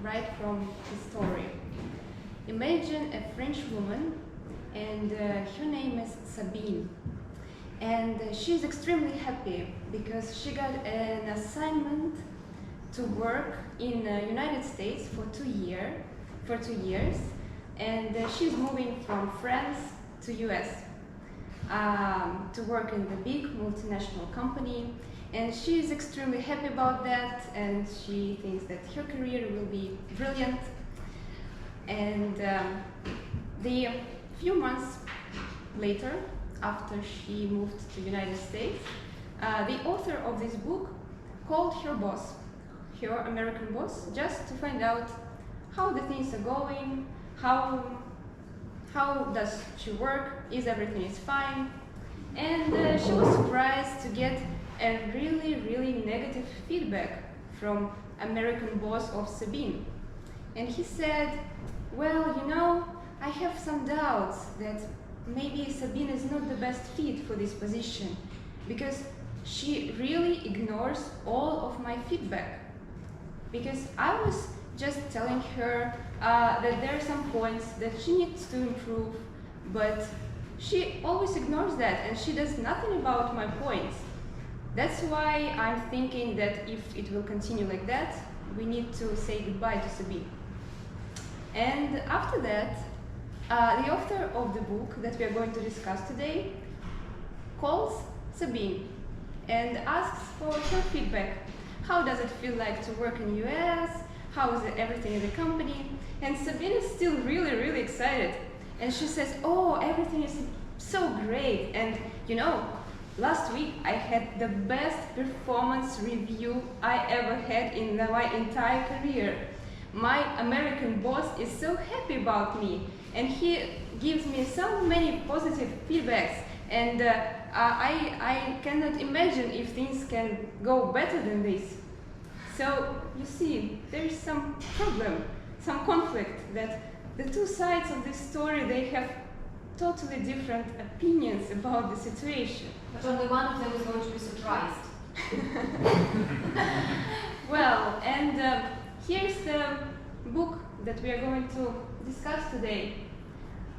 right from the story. Imagine a French woman, and her name is Sabine. And she's extremely happy because she got an assignment to work in the United States for 2 years, and she's moving from France to US to work in the big multinational company, and she's extremely happy about that, and she thinks that her career will be brilliant. And the few months later, after she moved to the United States, the author of this book called her boss, her American boss, just to find out how the things are going, how does she work, is everything is fine. And she was surprised to get a really negative feedback from American boss of Sabine. And he said, well, I have some doubts that maybe Sabine is not the best fit for this position because she really ignores all of my feedback. Because I was just telling her that there are some points that she needs to improve, but she always ignores that and she does nothing about my points. That's why I'm thinking that if it will continue like that, we need to say goodbye to Sabine. And after that, the author of the book that we are going to discuss today calls Sabine and asks for her feedback. How does it feel like to work in US? How is everything in the company? And Sabine is still really excited. And she says, oh, everything is so great. And last week I had the best performance review I ever had in my entire career. My American boss is so happy about me, and he gives me so many positive feedbacks, and I cannot imagine if things can go better than this. So you see, there is some problem, some conflict, that the two sides of this story, they have totally different opinions about the situation. But only one of them is going to be surprised. Well, and here's the book that we are going to discuss today,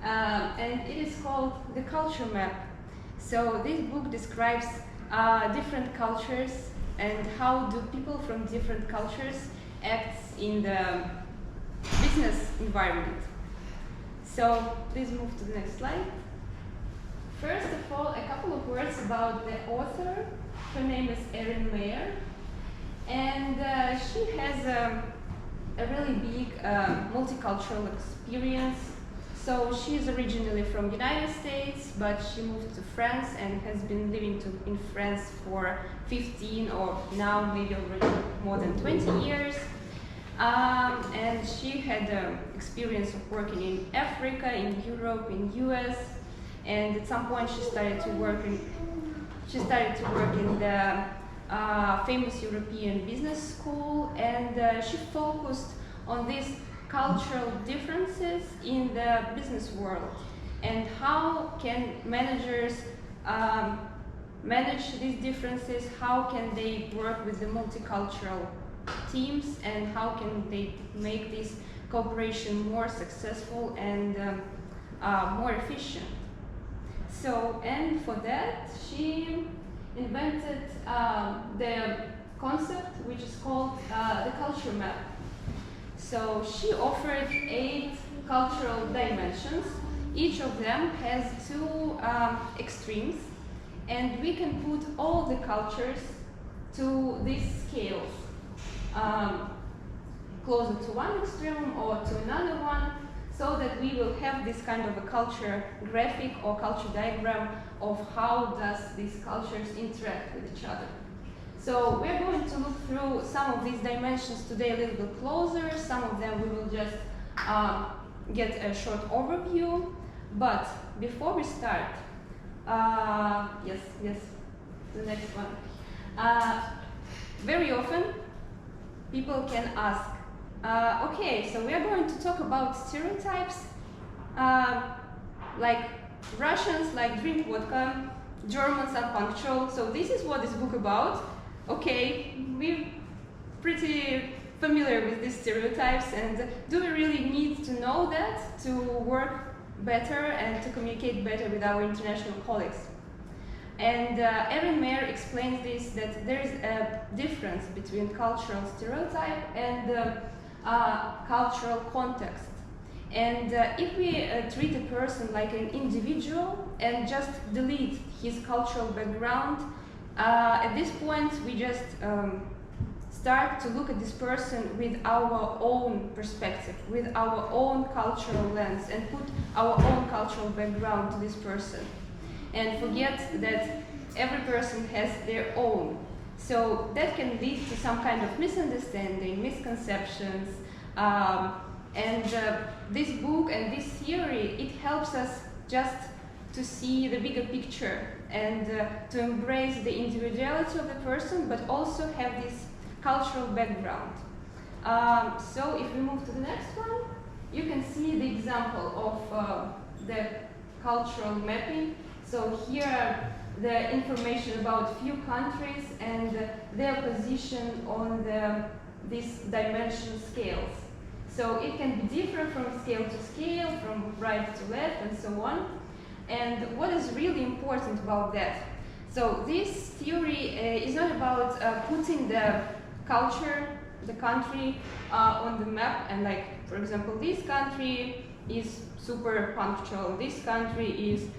and it is called The Culture Map. So this book describes different cultures and how do people from different cultures act in the business environment. So please move to the next slide. First of all, a couple of words about the author. Her name is Erin Meyer, and she has a really big multicultural experience. So she is originally from the United States, but she moved to France and has been living in France for 15 or now maybe already more than 20 years. And she had experience of working in Africa, in Europe, in US, and at some point she started to work in the famous European business school, and she focused on these cultural differences in the business world and how can managers manage these differences, how can they work with the multicultural teams, and how can they make this cooperation more successful and more efficient. So, and for that, she invented the concept which is called the culture map. So she offered 8 cultural dimensions. Each of them has 2 extremes, and we can put all the cultures to these scales, closer to one extreme or to another one, so that we will have this kind of a culture graphic or culture diagram of how does these cultures interact with each other. So we're going to look through some of these dimensions today a little bit closer. Some of them we will just get a short overview. But before we start, yes, the next one. Very often people can ask, okay, so we are going to talk about stereotypes, like Russians like drink vodka, Germans are punctual, so this is what this book about. Okay, we're pretty familiar with these stereotypes, and do we really need to know that to work better and to communicate better with our international colleagues? And Erin Meyer explains this, that there is a difference between cultural stereotype and cultural context. And if we treat a person like an individual and just delete his cultural background, at this point we just start to look at this person with our own perspective, with our own cultural lens, and put our own cultural background to this person. And forget that every person has their own. So that can lead to some kind of misunderstanding, misconceptions, and this book and this theory, it helps us just to see the bigger picture and to embrace the individuality of the person, but also have this cultural background. So if we move to the next one, you can see the example of the cultural mapping. So here are the information about few countries and their position on these dimension scales. So it can be different from scale to scale, from right to left, and so on. And what is really important about that? So this theory is not about putting the culture, the country on the map, and like, for example, this country is super punctual, this country is,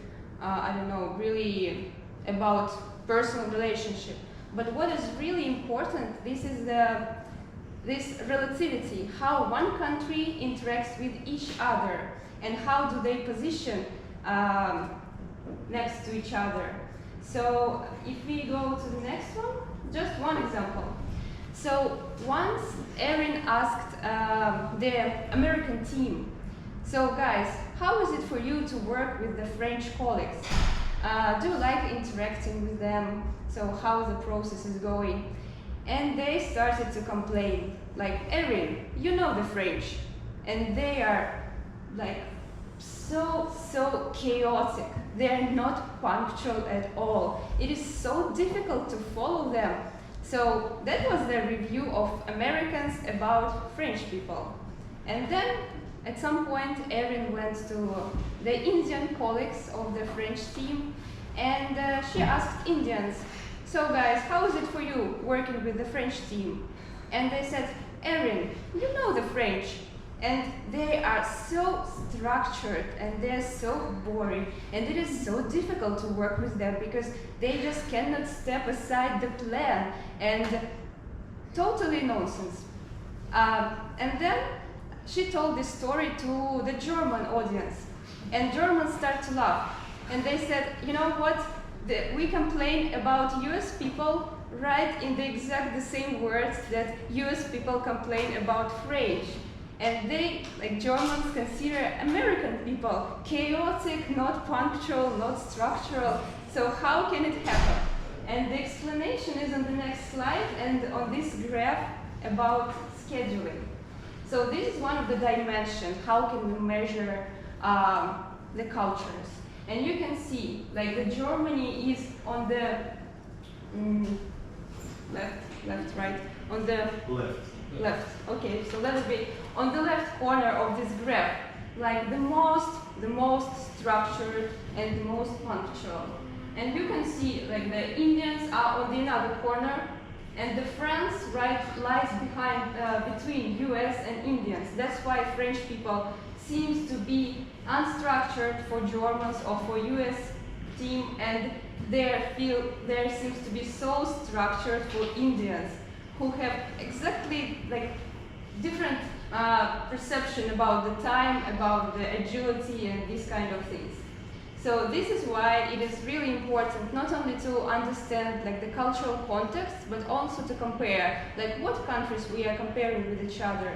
I don't know, really about personal relationship. But what is really important, this is this relativity, how one country interacts with each other, and how do they position next to each other. So if we go to the next one, just one example. So once Erin asked the American team, so guys, how is it for you to work with the French colleagues? Do you like interacting with them? So how the process is going? And they started to complain, like, Erin, you know the French, and they are like so chaotic. They're not punctual at all. It is so difficult to follow them. So that was the review of Americans about French people. And then at some point Erin went to the Indian colleagues of the French team, and she asked Indians, so guys, how is it for you working with the French team? And they said, Erin, you know the French, and they are so structured and they're so boring, and it is so difficult to work with them because they just cannot step aside the plan, and totally nonsense. And then she told this story to the German audience, and Germans start to laugh, and they said, you know what, we complain about US people right in the exact the same words that US people complain about French. And they, like Germans, consider American people chaotic, not punctual, not structural. So how can it happen? And the explanation is on the next slide and on this graph about scheduling. So this is one of the dimensions. How can we measure the cultures? And you can see, like, the Germany is on the left, right, on the left. Okay, so let it be on the left corner of this graph, like the most structured and the most punctual. And you can see, like, the Indians are on the another corner, and the France, right, lies behind between US and Indians. That's why French people seems to be unstructured for Germans or for US team, and there seems to be so structured for Indians, who have exactly like different perception about the time, about the agility and these kind of things. So this is why it is really important not only to understand like the cultural context, but also to compare like what countries we are comparing with each other.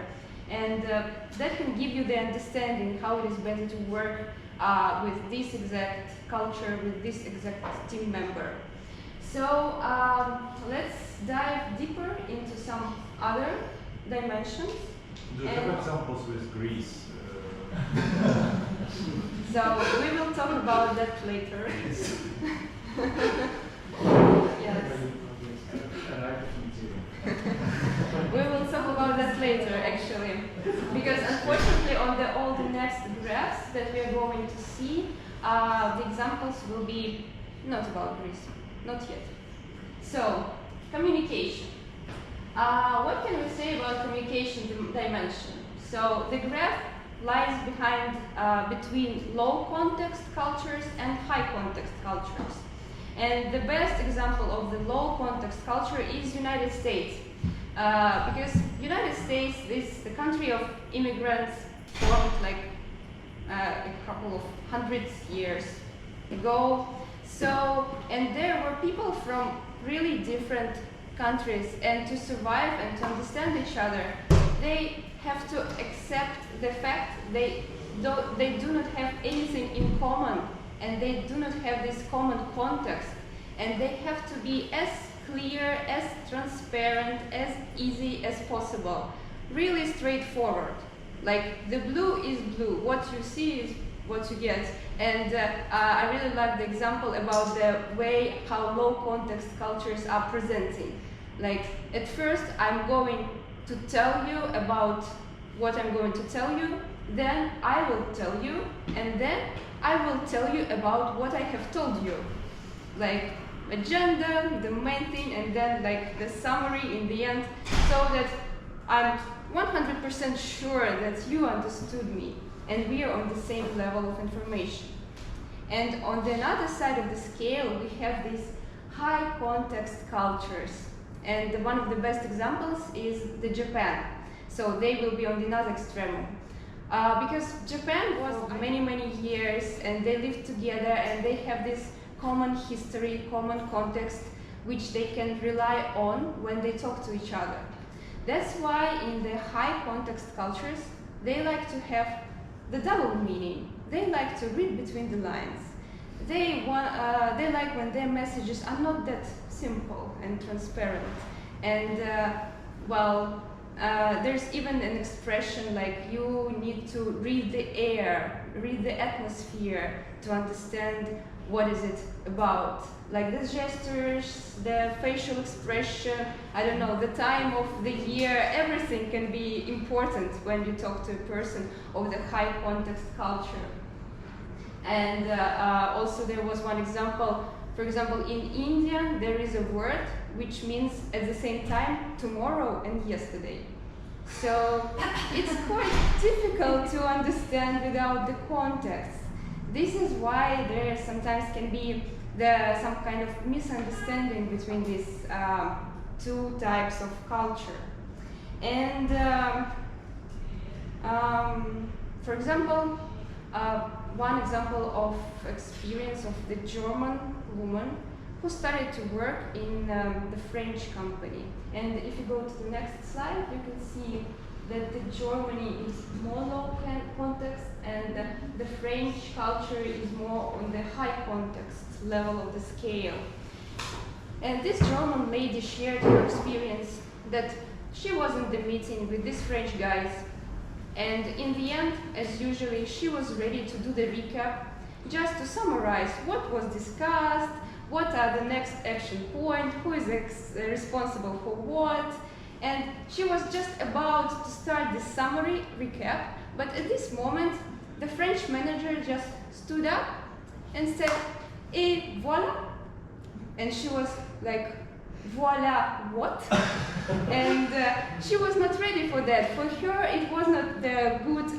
And that can give you the understanding how it is better to work with this exact culture, with this exact team member. So let's dive deeper into some other dimensions. Do you have examples with Greece? So we will talk about that later. Yes. We will talk about that later, actually. Because unfortunately, on all the next graphs that we are going to see, the examples will be not about Greece, not yet. So, communication. What can we say about communication dimension? So, the graph lies between low context cultures and high context cultures. And the best example of the low context culture is United States. Because United States is the country of immigrants formed like a couple of hundreds years ago. So, and there were people from really different countries, and to survive and to understand each other, they have to accept the fact they do not have anything in common, and they do not have this common context, and they have to be as clear, as transparent, as easy as possible. Really straightforward. Like the blue is blue, what you see is what you get. And I really like the example about the way how low context cultures are presenting. Like at first I'm going to tell you about what I'm going to tell you, then I will tell you, and then I will tell you about what I have told you. Like agenda, the main thing, and then like the summary in the end, so that I'm 100% sure that you understood me and we are on the same level of information. And on the other side of the scale, we have these high context cultures. And one of the best examples is the Japan. So they will be on the other extreme. Because Japan was many years, and they lived together, and they have this common history, common context, which they can rely on when they talk to each other. That's why in the high context cultures, they like to have the double meaning. They like to read between the lines. They like when their messages are not that simple and transparent. And there's even an expression like you need to read the air, read the atmosphere to understand what is it about. Like the gestures, the facial expression, I don't know, the time of the year, everything can be important when you talk to a person of the high context culture. And also there was one example, for example, in Indian there is a word which means at the same time tomorrow and yesterday. So it's quite difficult to understand without the context. This is why there sometimes can be some kind of misunderstanding between these two types of culture. And for example, one example of experience of the German woman who started to work in the French company. And if you go to the next slide, you can see that the Germany is more low context, and the French culture is more on the high context level of the scale. And this German lady shared her experience that she was in the meeting with these French guys, and in the end, as usually, she was ready to do the recap, just to summarize what was discussed, what are the next action points, who is responsible for what, and she was just about to start the summary recap, but at this moment, the French manager just stood up and said, "Et voilà," and she was like, "Voilà what?" And she was not ready for that. For her, it was not the good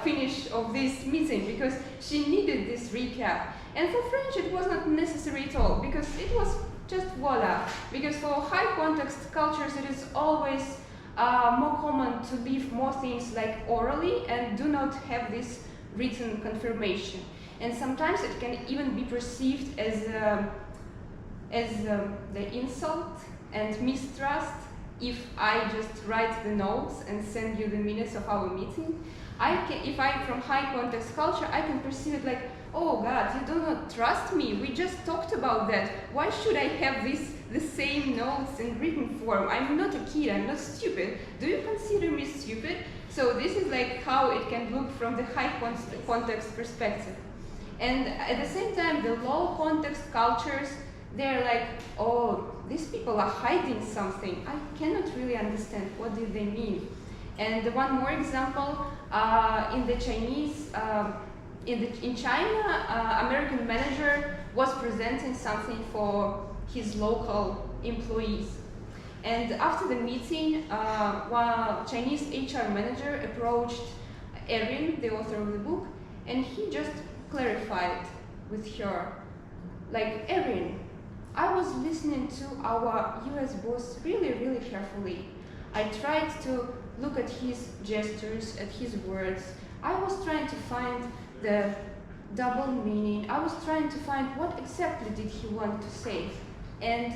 finish of this meeting because she needed this recap. And for French, it was not necessary at all because it was just voila. Because for high context cultures, it is always more common to leave more things like orally and do not have this written confirmation. And sometimes it can even be perceived as the insult and mistrust if I just write the notes and send you the minutes of our meeting. If I'm from high context culture, I can perceive it like, oh God, you do not trust me. We just talked about that. Why should I have the same notes in written form? I'm not a kid, I'm not stupid. Do you consider me stupid? So this is like how it can look from the high context perspective. And at the same time, the low context cultures, they're like, oh, these people are hiding something. I cannot really understand what did they mean. And one more example, in the Chinese, in China, American manager was presenting something for his local employees. And after the meeting, one Chinese HR manager approached Erin, the author of the book, and he just clarified with her, like, Erin, I was listening to our US boss really, really carefully. I tried to look at his gestures, at his words. I was trying to find the double meaning. I was trying to find what exactly did he want to say. And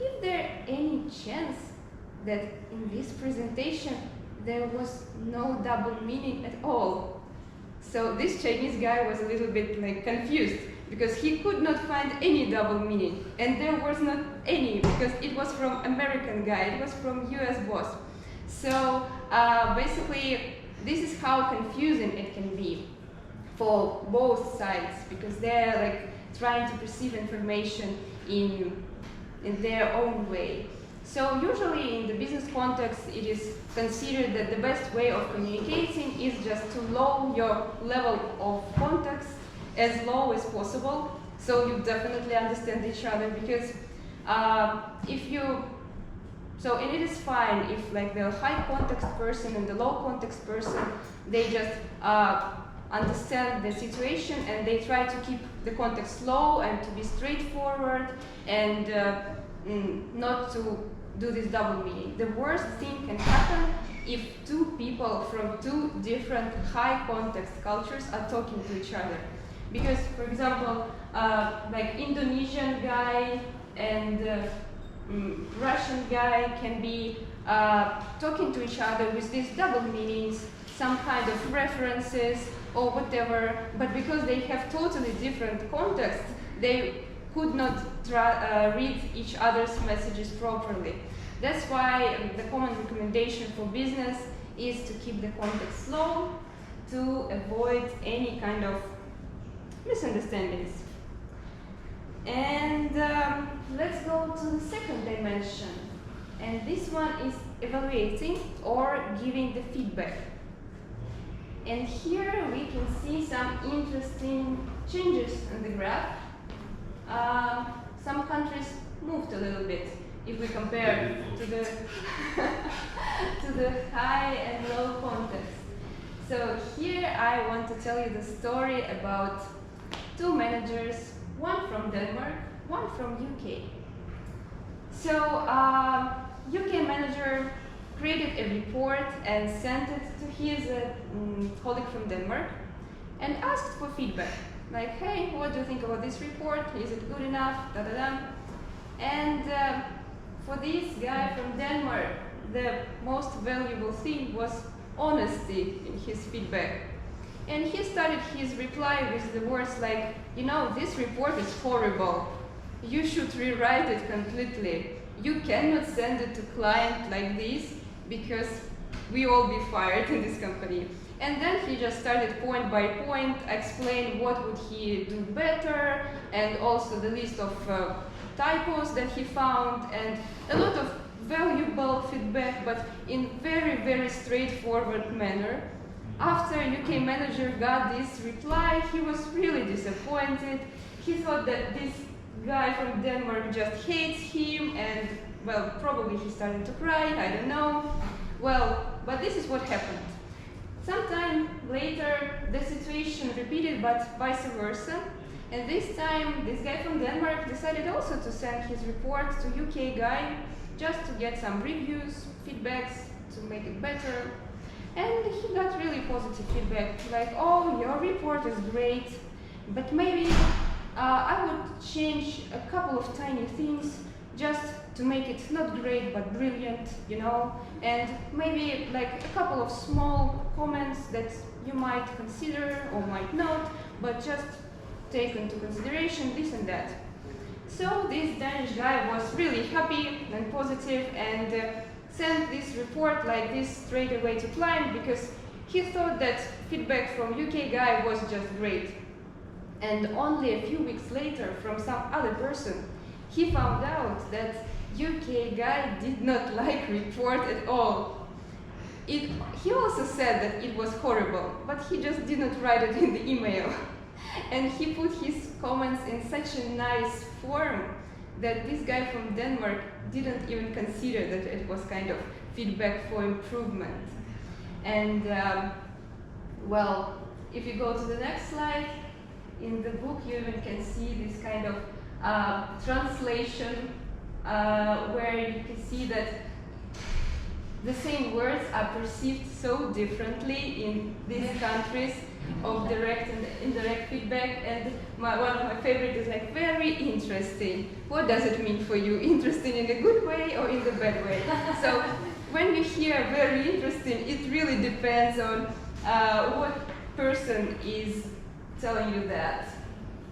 is there any chance that in this presentation there was no double meaning at all? So this Chinese guy was a little bit like confused because he could not find any double meaning, and there was not any because it was from American guy, it was from US boss. So basically this is how confusing it can be for both sides because they're like trying to perceive information in their own way. So usually in the business context, it is considered that the best way of communicating is just to lower your level of context as low as possible, so you definitely understand each other. Because and it is fine if like the high context person and the low context person, they just understand the situation and they try to keep the context low and to be straightforward and not to do this double meaning. The worst thing can happen if two people from two different high context cultures are talking to each other. Because, for example, like Indonesian guy and Russian guy can be talking to each other with these double meanings, some kind of references or whatever, but because they have totally different contexts, they could not read each other's messages properly. That's why the common recommendation for business is to keep the context low to avoid any kind of misunderstandings. And let's go to the second dimension. And this one is evaluating or giving the feedback. And here we can see some interesting changes in the graph. Some countries moved a little bit if we compare to the to the high and low context. So here I want to tell you the story about two managers, one from Denmark, one from UK. So UK manager created a report and sent it to his colleague from Denmark and asked for feedback. Like, hey, what do you think about this report? Is it good enough? Da da da. And for this guy from Denmark, the most valuable thing was honesty in his feedback. And he started his reply with the words like, you know, this report is horrible. You should rewrite it completely. You cannot send it to client like this because we all be fired in this company. And then he just started point by point, explain what would he do better, and also the list of typos that he found, and a lot of valuable feedback, but in very, very straightforward manner. After UK manager got this reply, he was really disappointed. He thought that this guy from Denmark just hates him, and well, probably he started to cry, I don't know. Well, but this is what happened. Sometime later, the situation repeated, but vice versa. And this time, this guy from Denmark decided also to send his report to UK guy, just to get some reviews, feedbacks, to make it better. And he got really positive feedback, like, oh, your report is great, but maybe I would change a couple of tiny things just to make it not great but brilliant, you know, and maybe like a couple of small comments that you might consider or might not, but just take into consideration this and that. So this Danish guy was really happy and positive and sent this report like this straight away to client because he thought that feedback from UK guy was just great. And only a few weeks later, from some other person, he found out that UK guy did not like report at all. He also said that it was horrible, but he just didn't write it in the email. And he put his comments in such a nice form that this guy from Denmark didn't even consider that it was kind of feedback for improvement. And well, if you go to the next slide, in the book you even can see this kind of translation where you can see that the same words are perceived so differently in these countries of direct and indirect feedback. And one of my favorite is like, very interesting. What does it mean for you? Interesting in a good way or in the bad way? So when you hear very interesting, it really depends on what person is telling you that.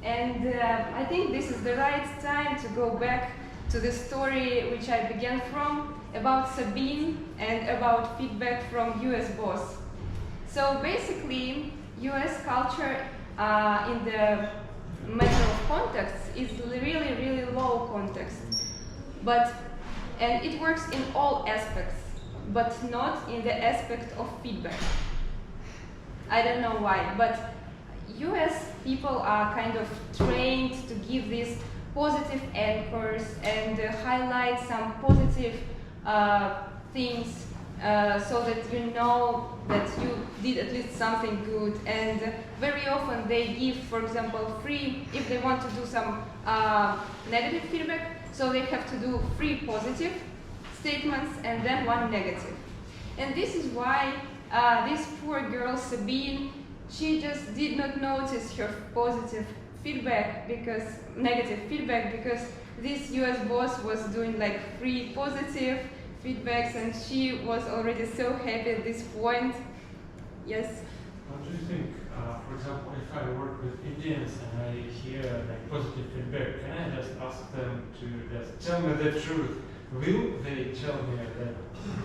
And I think this is the right time to go back to the story which I began from, about Sabine and about feedback from US boss. So basically, US culture in the matter of context is really, really low context. And it works in all aspects, but not in the aspect of feedback. I don't know why, but US people are kind of trained to give these positive anchors and highlight some positive things so that you know that you did at least something good. And very often they give, for example, free, if they want to do some negative feedback, so they have to do 3 positive statements and then 1 negative. And this is why this poor girl, Sabine, she just did not notice her positive feedback negative feedback, because this US boss was doing like 3 positive feedbacks and she was already so happy at this point. Yes? What do you think? For example, if I work with Indians and I hear like positive feedback, can I just ask them to just tell me the truth? Will they tell me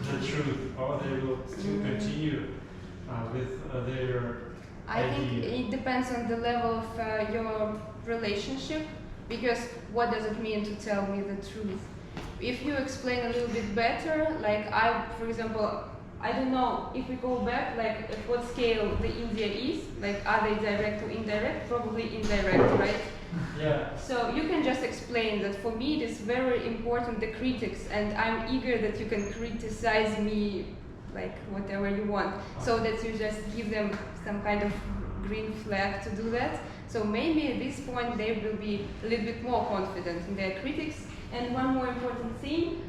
the truth, or they will still continue with their I think it depends on the level of your relationship, because what does it mean to tell me the truth? If you explain a little bit better, like for example, I don't know, if we go back, like at what scale the India is, like are they direct or indirect? Probably indirect, right? Yeah. So you can just explain that for me it is very important, the critics, and I'm eager that you can criticize me like whatever you want, so that you just give them some kind of green flag to do that. So maybe at this point they will be a little bit more confident in their critics. And one more important thing,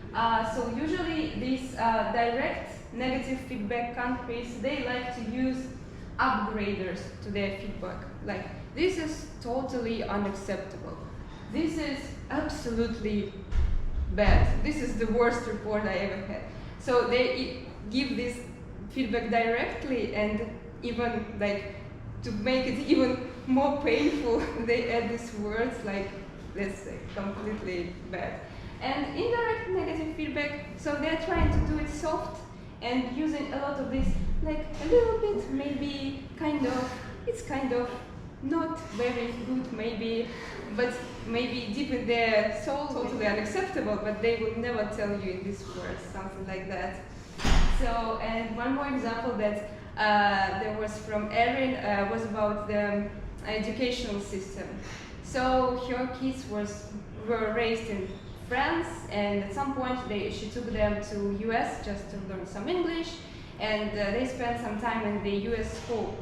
so usually these direct negative feedback countries, they like to use upgraders to their feedback. Like, this is totally unacceptable. This is absolutely bad. This is the worst report I ever had. So they give this feedback directly, and even like to make it even more painful, they add these words like, let's say, completely bad. And indirect negative feedback, so they're trying to do it soft and using a lot of this, like a little bit, maybe it's kind of not very good maybe, but maybe deep in their soul totally unacceptable, but they will never tell you in these words, something like that. So, and one more example that there was from Erin was about the educational system. So her kids were raised in France, and at some point she took them to US just to learn some English, and they spent some time in the US school.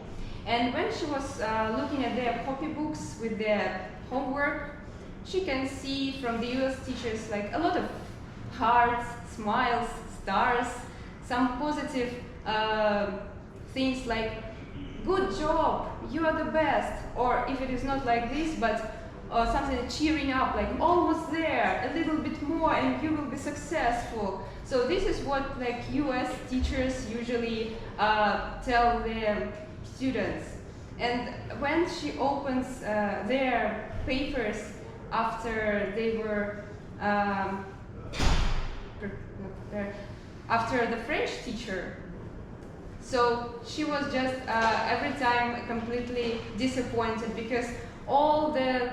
And when she was looking at their copybooks with their homework, she can see from the US teachers like a lot of hearts, smiles, stars, some positive things like, good job, you are the best, or if it is not like this, but something cheering up, like almost there, a little bit more and you will be successful. So this is what like US teachers usually tell their students. And when she opens their papers after they were after the French teacher, so she was just every time completely disappointed, because all the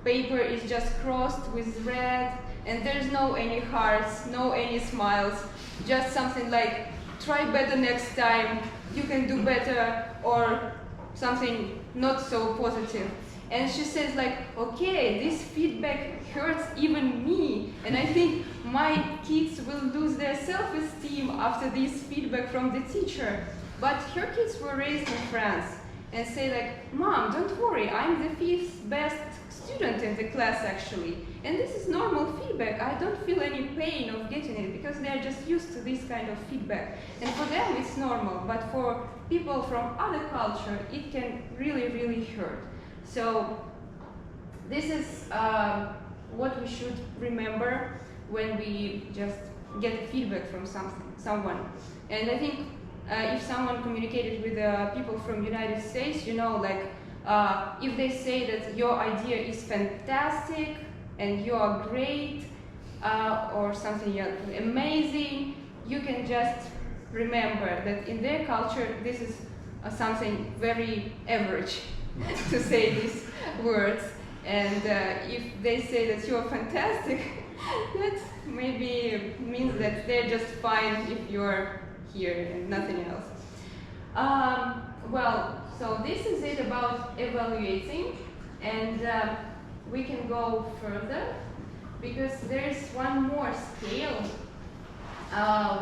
paper is just crossed with red and there's no any hearts, no any smiles, just something like, try better next time, you can do better, or something not so positive. And she says like, okay, this feedback hurts even me, and I think my kids will lose their self-esteem after this feedback from the teacher. But her kids were raised in France, and say like, Mom, don't worry, I'm the 5th best student in the class actually. And this is normal feedback. I don't feel any pain of getting it because they're just used to this kind of feedback. And for them it's normal, but for people from other culture, it can really, really hurt. So this is what we should remember when we just get feedback from someone. And I think if someone communicated with people from United States, you know, like if they say that your idea is fantastic and you are great or something amazing, you can just remember that in their culture this is something very average to say these words. And if they say that you are fantastic, that maybe means that they're just fine if you're here and nothing else. Well, so this is it about evaluating, and we can go further because there's one more scale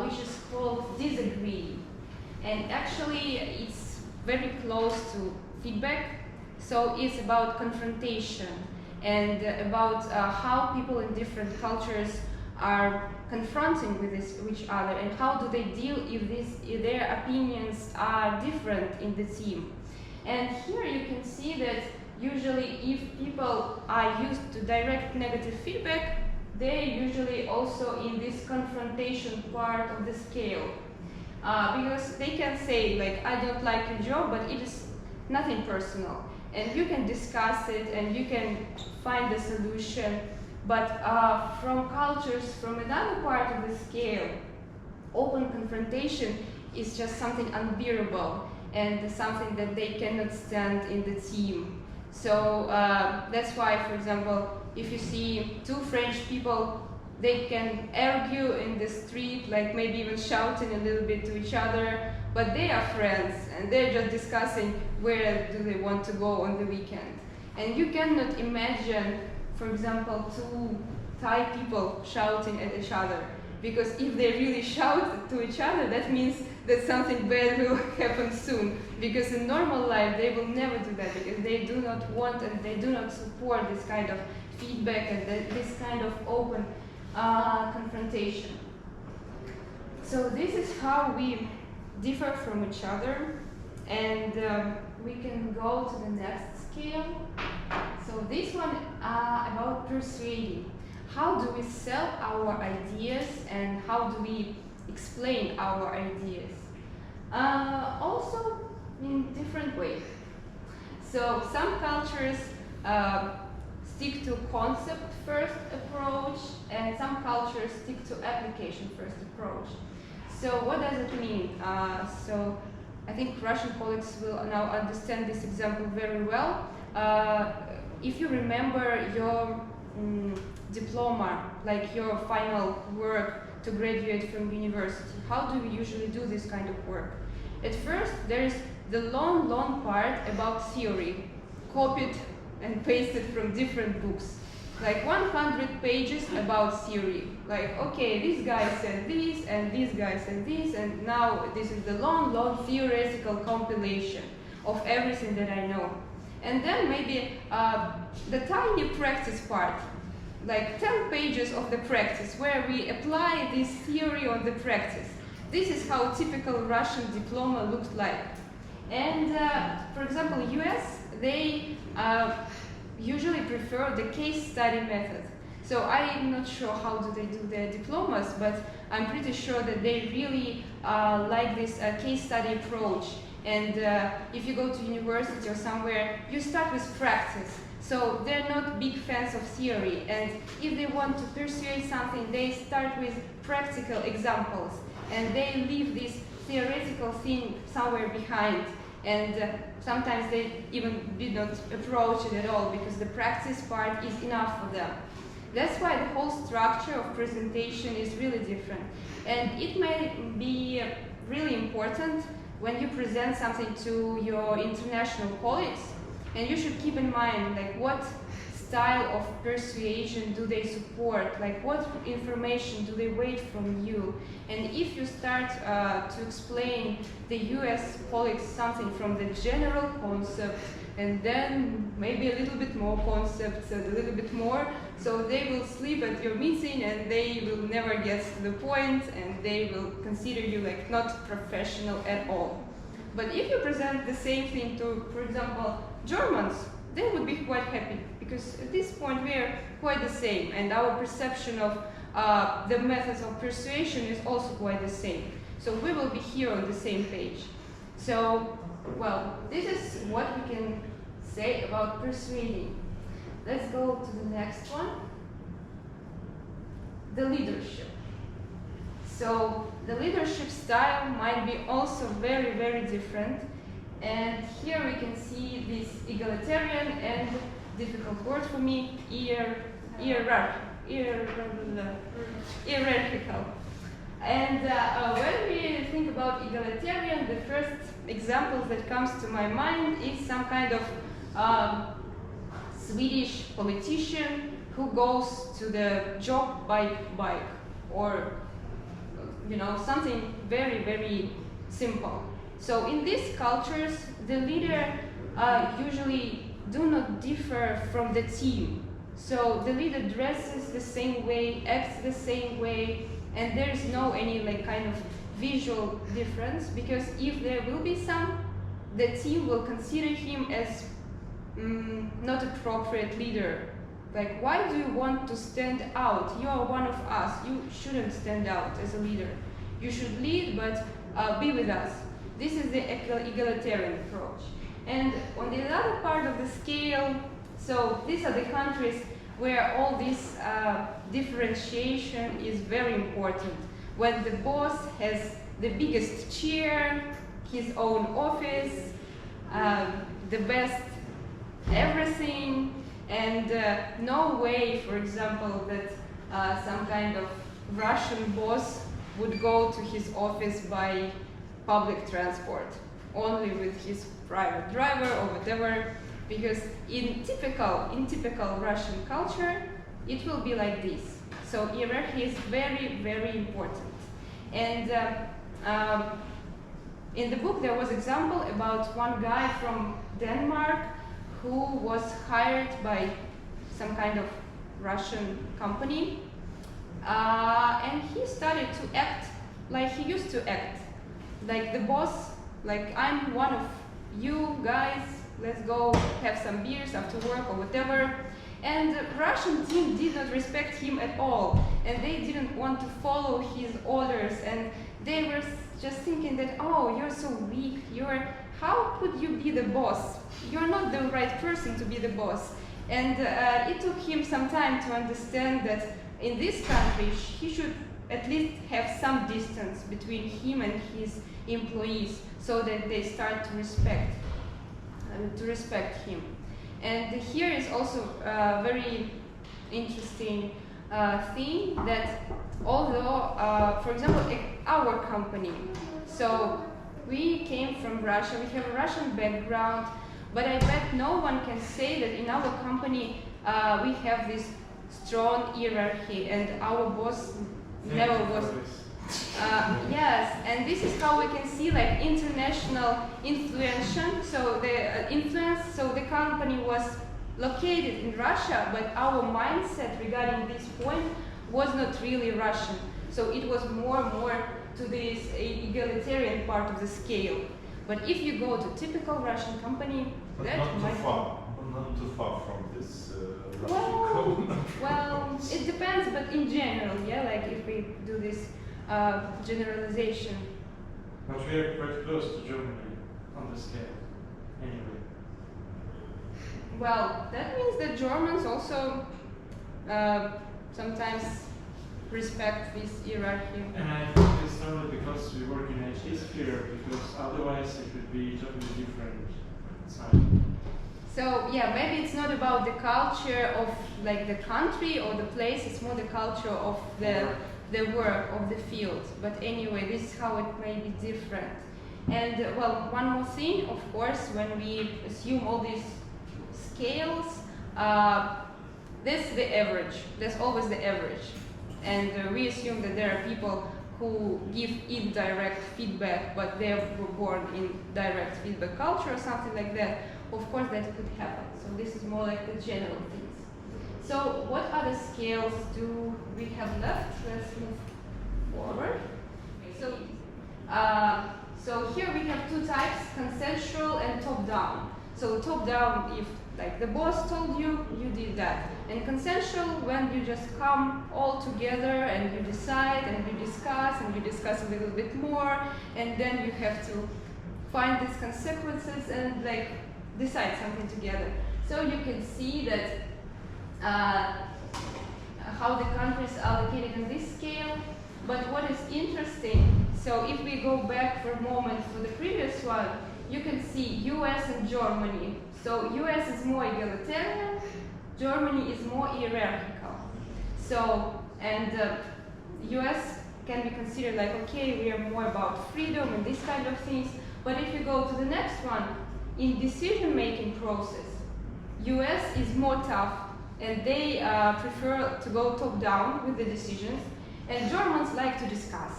which is called disagree, and actually it's very close to feedback. So it's about confrontation and about how people in different cultures are confronting with each other, and how do they deal if their opinions are different in the team. And here you can see that usually if people are used to direct negative feedback, they're usually also in this confrontation part of the scale. Because they can say like, I don't like your job, but it is nothing personal. And you can discuss it and you can find a solution. But from cultures from another part of the scale, open confrontation is just something unbearable and something that they cannot stand in the team. So that's why, for example, if you see two French people, they can argue in the street, like maybe even shouting a little bit to each other, but they are friends and they're just discussing where do they want to go on the weekend. And you cannot imagine, for example, two Thai people shouting at each other, because if they really shout to each other, that means that something bad will happen soon. Because in normal life, they will never do that, because they do not want and they do not support this kind of feedback and this kind of open confrontation. So this is how we differ from each other, and we can go to the next scale. So this one about persuading. How do we sell our ideas and how do we explain our ideas? Also in different ways. So some cultures stick to concept first approach, and some cultures stick to application first approach. So what does it mean? So I think Russian colleagues will now understand this example very well. If you remember your diploma, like your final work to graduate from university, how do we usually do this kind of work? At first, there is the long part about theory, copied and pasted from different books. Like 100 pages about theory. Like, okay, this guy said this, and this guy said this, and now this is the long theoretical compilation of everything that I know. And then maybe the tiny practice part, like 10 pages of the practice, where we apply this theory on the practice. This is how typical Russian diploma looks like. And for example, US, they usually prefer the case study method. So I'm not sure how do they do their diplomas, but I'm pretty sure that they really like this case study approach. And if you go to university or somewhere, you start with practice. So they're not big fans of theory. And if they want to persuade something, they start with practical examples. And they leave this theoretical thing somewhere behind. And sometimes they even did not approach it at all, because the practice part is enough for them. That's why the whole structure of presentation is really different. And it may be really important when you present something to your international colleagues, and you should keep in mind like what style of persuasion do they support, like what information do they wait from you. And if you start to explain the US colleagues something from the general concept and then maybe a little bit more concepts and a little bit more, so they will sleep at your meeting and they will never get to the point and they will consider you like not professional at all. But if you present the same thing to, for example, Germans, they would be quite happy because at this point we are quite the same and our perception of the methods of persuasion is also quite the same. So we will be here on the same page. So, well, this is what we can say about persuading. Let's go to the next one. The leadership. So the leadership style might be also very, very different. And here we can see this egalitarian and difficult word for me, hierarchical. And when we think about egalitarian, the first example that comes to my mind is some kind of Swedish politician who goes to the job by bike, or something very, very simple. So in these cultures, the leader usually do not differ from the team. So the leader dresses the same way, acts the same way, and there is no any kind of visual difference, because if there will be some, the team will consider him as not appropriate leader. Like, why do you want to stand out? You are one of us. You shouldn't stand out as a leader. You should lead, but be with us. This is the egalitarian approach. And on the other part of the scale, so these are the countries where all this differentiation is very important. When the boss has the biggest chair, his own office, the best everything, and no way, for example, that some kind of Russian boss would go to his office by public transport, only with his private driver or whatever, because in typical Russian culture, it will be like this. So hierarchy is very, very important. And in the book there was example about one guy from Denmark who was hired by some kind of Russian company, and he started to act like he used to act, like the boss, like I'm one of you guys, let's go have some beers after work or whatever. And the Russian team did not respect him at all, and they didn't want to follow his orders, and they were just thinking that, oh, you're so weak, how could you be the boss? You're not the right person to be the boss. And it took him some time to understand that in this country he should at least have some distance between him and his employees, so that they start to respect him. And here is also a very interesting thing that although, for example, our company, so we came from Russia, we have a Russian background, but I bet no one can say that in our company we have this strong hierarchy and our boss never was. Yes, and this is how we can see like international influence. So the influence, so the company was located in Russia, but our mindset regarding this point was not really Russian. So it was more to this egalitarian part of the scale. But if you go to typical Russian company, but that not might not too far from this Russian code. Well, it depends, but in general, yeah, like if we do this generalization. But we are quite close to Germany on the scale, anyway. Well, that means that Germans also sometimes respect this hierarchy. And I think it's only because we work in IT sphere, because otherwise it would be totally different side. So yeah, maybe it's not about the culture of like the country or the place, it's more the culture of the work, of the field. But anyway, this is how it may be different. And well, one more thing, of course, when we assume all these scales, that's the average. That's always the average. And we assume that there are people who give indirect feedback, but they were born in direct feedback culture or something like that. Of course, that could happen. So this is more like the general things. So what other scales do we have left? Let's move forward. So here we have two types, consensual and top-down. So top-down, if like the boss told you, you did that. And consensual, when you just come all together and you decide and you discuss a little bit more, and then you have to find these consequences and like decide something together. So you can see that how the countries are located on this scale. But what is interesting, so if we go back for a moment to the previous one, you can see US and Germany. So US is more egalitarian, Germany is more hierarchical. So, and US can be considered like, okay, we are more about freedom and these kind of things. But if you go to the next one, in decision-making process, US is more tough and they prefer to go top-down with the decisions, and Germans like to discuss.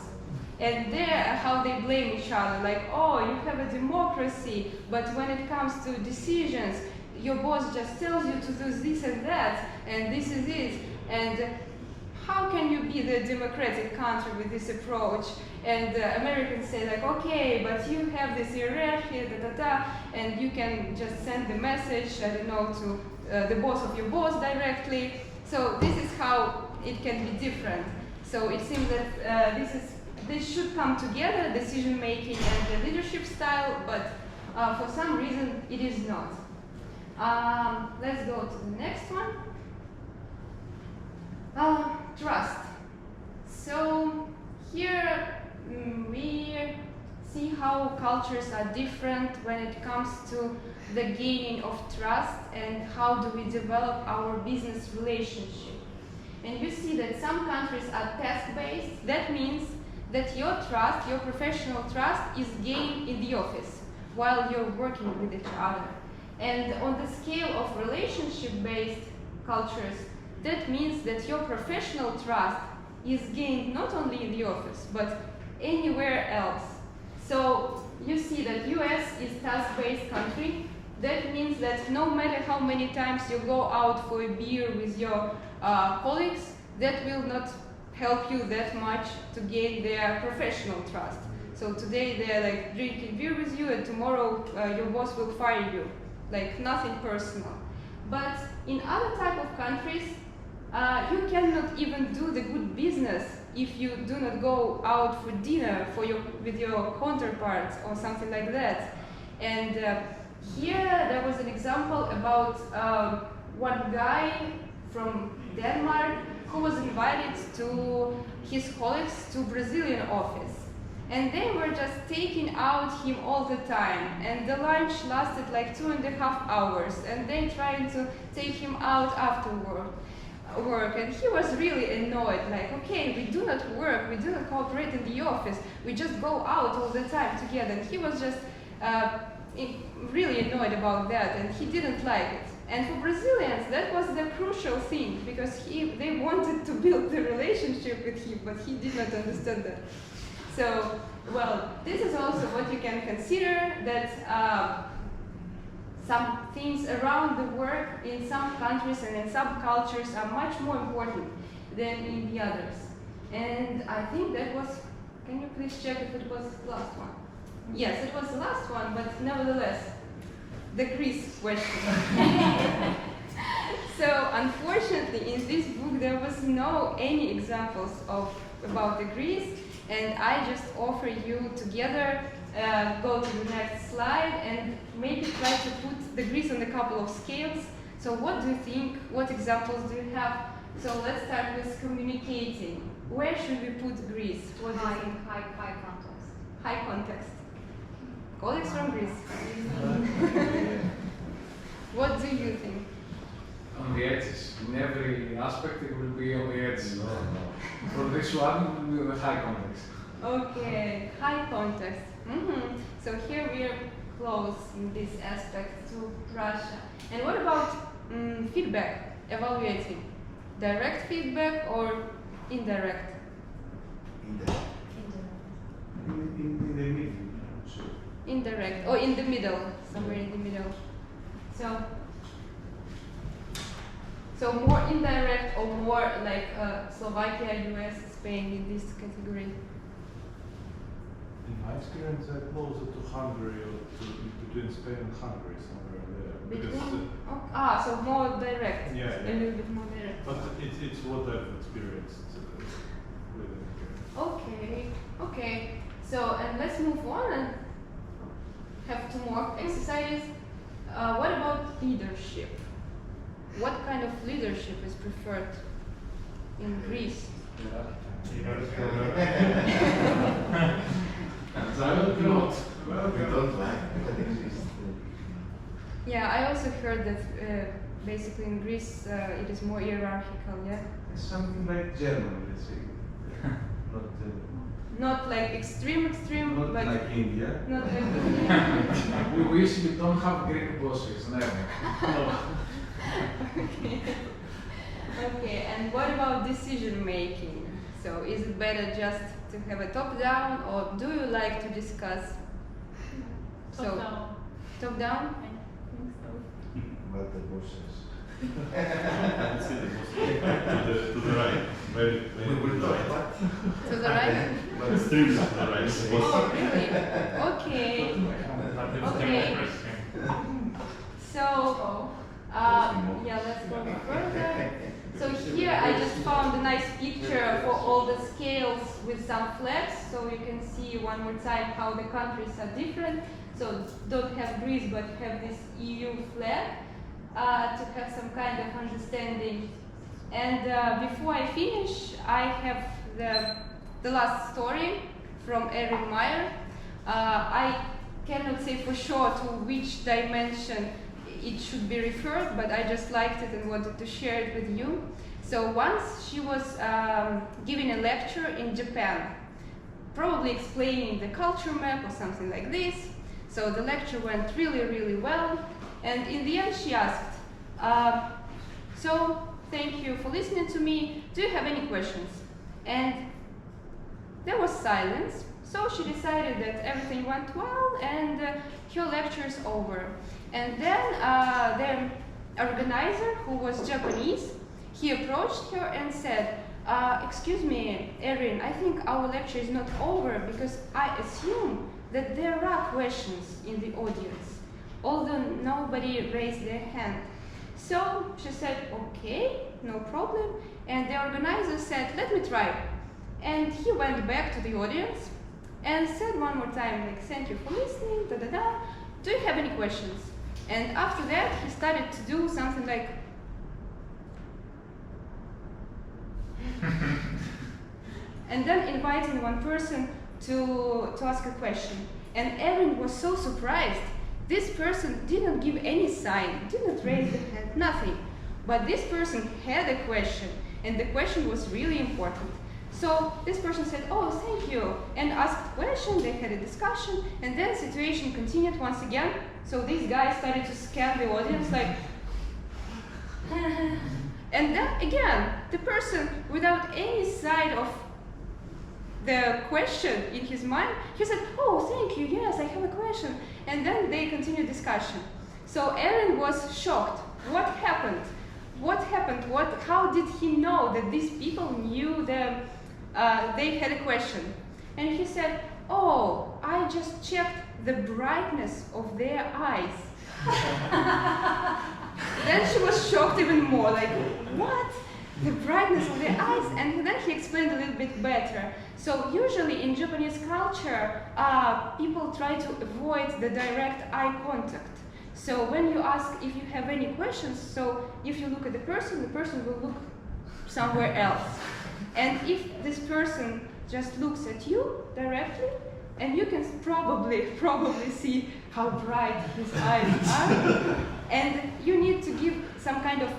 And there, how they blame each other, like, oh, you have a democracy, but when it comes to decisions, your boss just tells you to do this and that, and this is it. And how can you be the democratic country with this approach? And Americans say like, okay, but you have this hierarchy, and you can just send the message, I don't know, to the boss of your boss directly. So this is how it can be different. So it seems that this should come together, decision making and the leadership style, but for some reason it is not. Let's go to the next one. Trust. So here we see how cultures are different when it comes to the gaining of trust and how do we develop our business relationship. And you see that some countries are task-based. That means that your trust, your professional trust, is gained in the office while you're working with each other. And on the scale of relationship-based cultures, that means that your professional trust is gained not only in the office, but anywhere else. So you see that US is task-based country. That means that no matter how many times you go out for a beer with your colleagues, that will not help you that much to gain their professional trust. So today they're like drinking beer with you, and tomorrow your boss will fire you, like nothing personal. But in other type of countries, you cannot even do the good business if you do not go out for dinner with your counterparts or something like that. And here there was an example about one guy from Denmark who was invited to his colleagues to Brazilian office. And they were just taking out him all the time. And the lunch lasted like 2.5 hours. And they tried to take him out after work. And he was really annoyed, like, okay, we do not work, we do not cooperate in the office, we just go out all the time together. And he was just really annoyed about that, and he didn't like it. And for Brazilians, that was the crucial thing, because they wanted to build the relationship with him, but he did not understand that. So, well, this is also what you can consider, that some things around the work in some countries and in some cultures are much more important than in the others. And I think that was, can you please check if it was the last one? Yes, it was the last one, but nevertheless, the Greece question. So unfortunately, in this book there was no any examples about the Greece, and I just offer you together. Go to the next slide and maybe try to put the Greece on a couple of scales. So what do you think? What examples do you have? So let's start with communicating. Where should we put Greece? What do you think? High context. High context. Colleagues from Greece. What do you think? On the edges. In every aspect it will be on the edges. No, no. For this one, it will be the high context. Okay, high context. So here we are close in this aspect to Russia. And what about feedback, evaluating? Direct feedback or indirect? In the middle, so. Indirect, or in the middle, somewhere in the middle. So more indirect or more like Slovakia, US, Spain in this category? In my experience, they're closer to Hungary or between Spain and Hungary, somewhere there. Between? So more direct. Yeah, A yeah. little bit more direct. But it's what I've experienced with them here. Okay. So, and let's move on and have two more exercises. What about leadership? What kind of leadership is preferred in Greece? We don't like that exists. Yeah, I also heard that basically in Greece it is more hierarchical, yeah? Something like Germany, let's say. Not like extreme, Not but like India. not like India. We usually don't have Greek bosses, never. Okay, and what about decision making? So is it better just to have a top down, or do you like to discuss? Top down. Top down? I think so. But the bosses. I see the bosses. To the right. Very good right. To the right? But extremely to the right. Oh, really? Okay. Okay. So, yeah, let's go further. So here I just found a nice picture for all the scales with some flags, so you can see one more time how the countries are different. So don't have Greece, but have this EU flag to have some kind of understanding. And before I finish, I have the last story from Erin Meyer. I cannot say for sure to which dimension it should be referred, but I just liked it and wanted to share it with you. So once she was giving a lecture in Japan, probably explaining the culture map or something like this. So the lecture went really, really well. And in the end she asked, so thank you for listening to me. Do you have any questions? And there was silence. So she decided that everything went well and her lecture is over. And then the organizer, who was Japanese, he approached her and said, excuse me, Erin, I think our lecture is not over because I assume that there are questions in the audience, although nobody raised their hand. So she said, okay, no problem. And the organizer said, let me try. And he went back to the audience and said one more time, like, thank you for listening, da-da-da. Do you have any questions? And after that, he started to do something like, and then inviting one person to ask a question. And Erin was so surprised. This person didn't give any sign, didn't raise the hand, nothing. But this person had a question, and the question was really important. So this person said, oh, thank you, and asked a question, they had a discussion, and then the situation continued once again. So this guy started to scan the audience like, and then again, the person, without any sign of the question in his mind, he said, oh, thank you, yes, I have a question. And then they continued discussion. So Erin was shocked. What happened? What happened? How did he know that these people knew they had a question? And he said, oh, I just checked the brightness of their eyes. Then she was shocked even more, like, what? The brightness of their eyes? And then he explained a little bit better. So usually in Japanese culture, people try to avoid the direct eye contact. So when you ask if you have any questions, so if you look at the person will look somewhere else. And if this person just looks at you directly, and you can probably see how bright his eyes are, And you need to give some kind of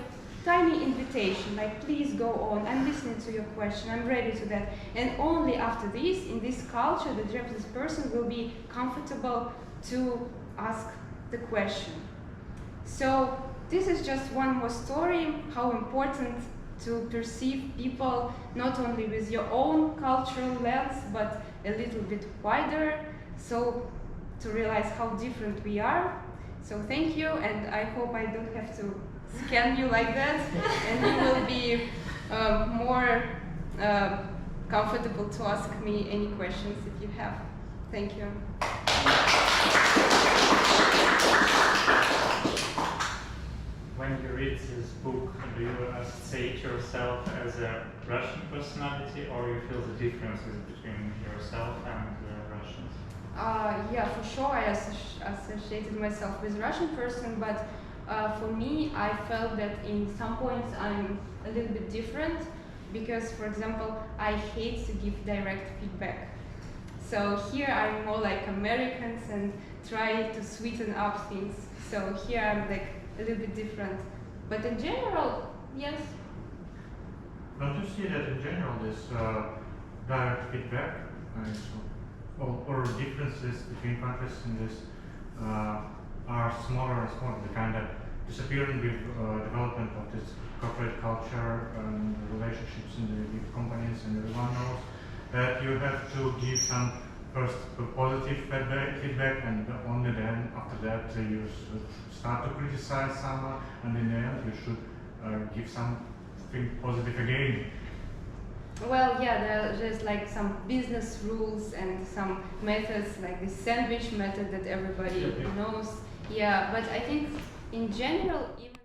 tiny invitation, like please go on, I'm listening to your question, I'm ready to that. And only after this, in this culture, the Japanese person will be comfortable to ask the question. So this is just one more story, how important to perceive people not only with your own cultural lens, but a little bit wider, so to realize how different we are. So thank you, and I hope I don't have to scan you like that, and you will be more comfortable to ask me any questions if you have. Thank you. When you read this book, do you associate yourself as a Russian personality, or you feel the differences between yourself and the Russians? Yeah, for sure I associated myself with Russian person, but for me I felt that in some points I'm a little bit different, because for example I hate to give direct feedback. So here I'm more like Americans and try to sweeten up things. So here I'm like a little bit different. But in general, yes. Don't you see that in general this direct feedback or differences between countries in this are smaller and smaller, the kind of disappearing with development of this corporate culture and relationships in the big companies, and everyone knows that you have to give some first positive feedback, and only then after that you should start to criticize someone, and in the end you should give something positive again. Well, yeah, there's like some business rules and some methods, like the sandwich method that everybody knows. Yeah, but I think in general, even